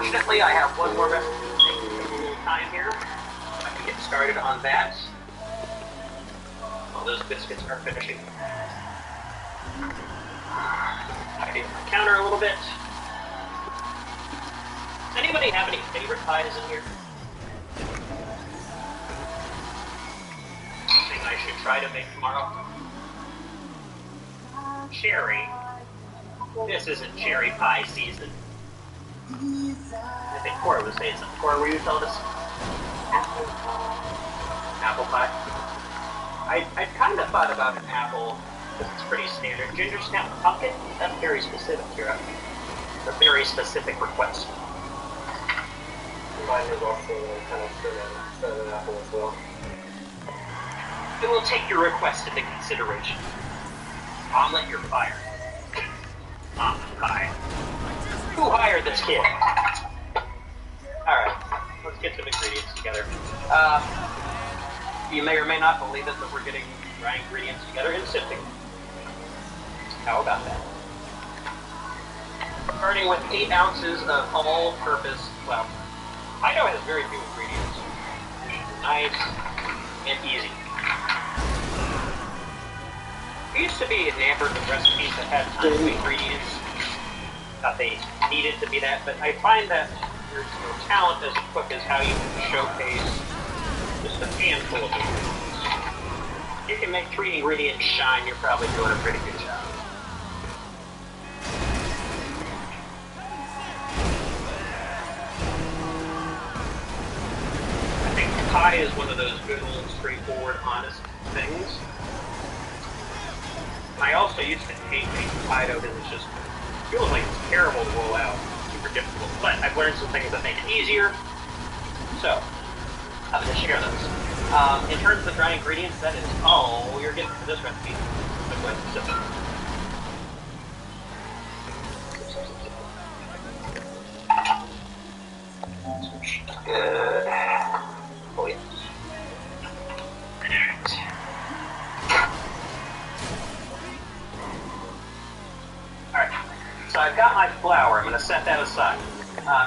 Unfortunately, I have one more recipe to take a little time here. I can get started on that. All those biscuits are finishing. Tidy up my counter a little bit. Does anybody have any favorite pies in here? Something I should try to make tomorrow? Cherry. This isn't cherry pie season. I think Cora was saying something. Cora, were you telling us? Apple pie. I kind of thought about an apple, because it's pretty standard. Ginger snap pumpkin? That's very specific, Kira. A very specific request. Mine is also kind of an apple as well. I will take your request into consideration. Omelet your fire. Omelet pie. Who hired this kid? Alright, let's get some ingredients together. You may or may not believe it, but we're getting dry ingredients together and sifting. How about that? Starting with 8 ounces of all-purpose flour. I know it has very few ingredients. Nice and easy. I used to be enamored with recipes that had tons of ingredients. Not they needed to be that, but I find that your talent as a cook is how you can showcase just a handful of ingredients. You can make 3 ingredients shine, you're probably doing a pretty good job. I think pie is one of those good old straightforward, honest things. I also used to hate making pie dough because it just feels like it's terrible to roll out. Super difficult. But I've learned some things that make it easier. So, I'm going to share those. In terms of the dry ingredients, that is all you're getting for this recipe. So go ahead and sip it. Good. Oh, yes. Alright, so I've got my flour. I'm going to set that aside.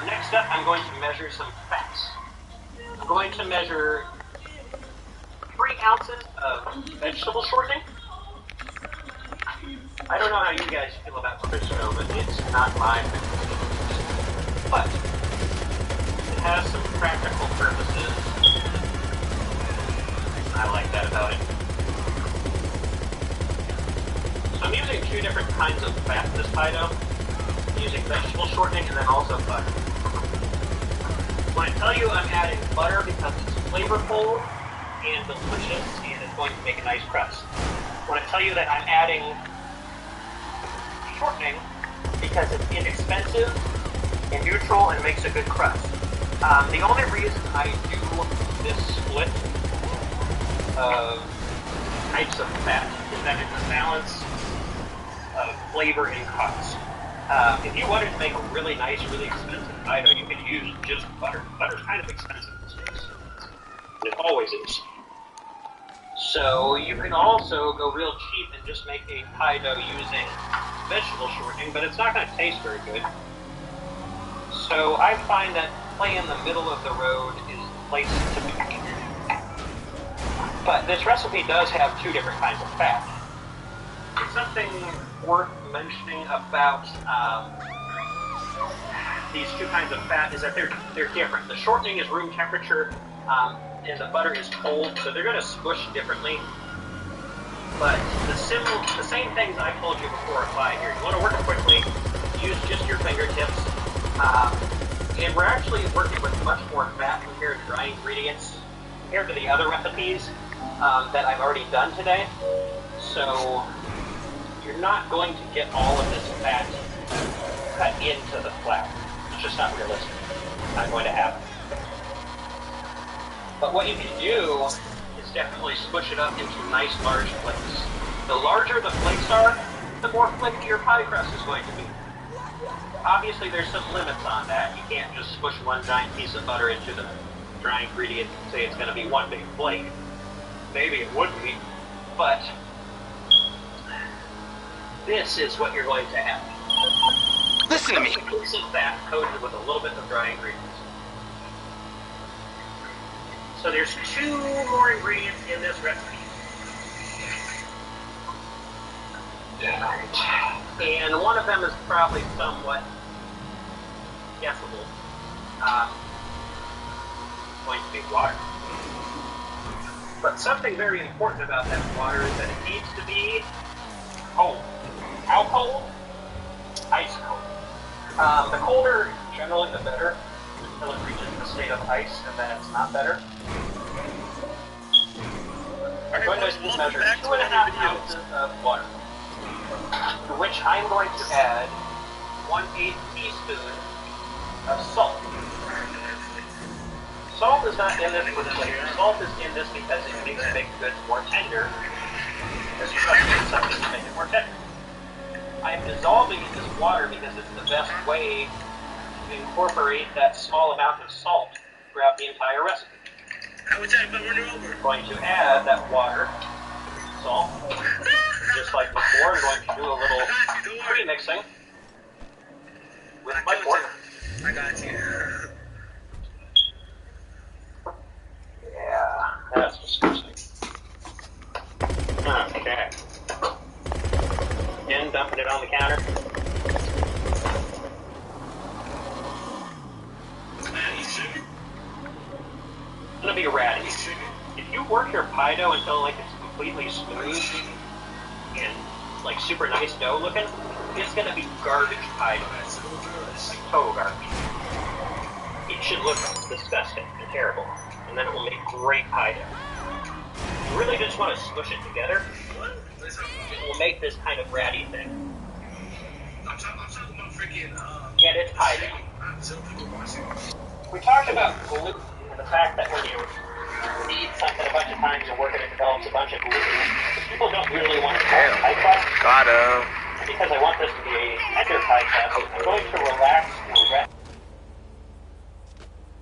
Next up, I'm going to measure some fats. I'm going to measure 3 ounces of vegetable shortening. I don't know how you guys feel about Crisco, but it's not my favorite. But it has some practical purposes. I like that about it. So I'm using 2 different kinds of fat in this pie dough. I'm using vegetable shortening and then also butter. When I tell you I'm adding butter because it's flavorful and delicious and it's going to make a nice crust. When I tell you that I'm adding shortening because it's inexpensive and neutral and makes a good crust. The only reason I do this split of types of fat is that it's a balance of flavor and cost. If you wanted to make a really nice, really expensive pie dough, you could use just butter. Butter's kind of expensive these days. It always is. So you can also go real cheap and just make a pie dough using vegetable shortening, but it's not going to taste very good. So I find that play in the middle of the road is the place to be. But this recipe does have 2 different kinds of fat. Something worth mentioning about these 2 kinds of fat is that they're different. The shortening is room temperature, and the butter is cold, so they're going to squish differently. But the same things I told you before apply here. You want to work quickly, use just your fingertips, and we're actually working with much more fat compared to dry ingredients compared to the other recipes that I've already done today. So you're not going to get all of this fat cut into the flour. It's just not realistic. It's not going to happen. But what you can do is definitely squish it up into nice large flakes. The larger the flakes are, the more flaky your pie crust is going to be. Obviously there's some limits on that. You can't just squish one giant piece of butter into the dry ingredient and say it's going to be one big flake. Maybe it would be, but this is what you're going to have. Listen to me. A piece of fat coated with a little bit of dry So there's 2 more ingredients in this recipe. And one of them is probably somewhat guessable. Going to be water. But something very important about that water is that it needs to be cold. How cold? Ice cold. The colder, generally, the better, until it reaches the state of ice, and then it's not better. I'm going to measure 2.5 ounces of water, to which I'm going to add 1/8 teaspoon of salt. Salt is not in this for flavor. Salt is in this because it makes baked goods more tender, especially something to make it more tender. I am dissolving in this water because it's the best way to incorporate that small amount of salt throughout the entire recipe. How would that run it over? I'm going to add that water, salt, just like before. I'm going to do a little pre-mixing with my fork. I got you. Yeah, that's disgusting. Okay. Again, dumping it on the counter. You sugar? It's gonna be ratty. If you work your pie dough until like it's completely smooth and like super nice dough looking, it's gonna be garbage pie dough. Like total garbage. It should look disgusting and terrible, and then it will make great pie dough. You really just want to smush it together. It will make this kind of ratty thing. I'm talking about freaking, And it's pie dough. We talked about gluten and the fact that when you knead something a bunch of times and work it, it develops a bunch of gluten. People don't usually want to call it pie crust. Got him. Because I want this to be a tender pie crust, I'm going to relax and rest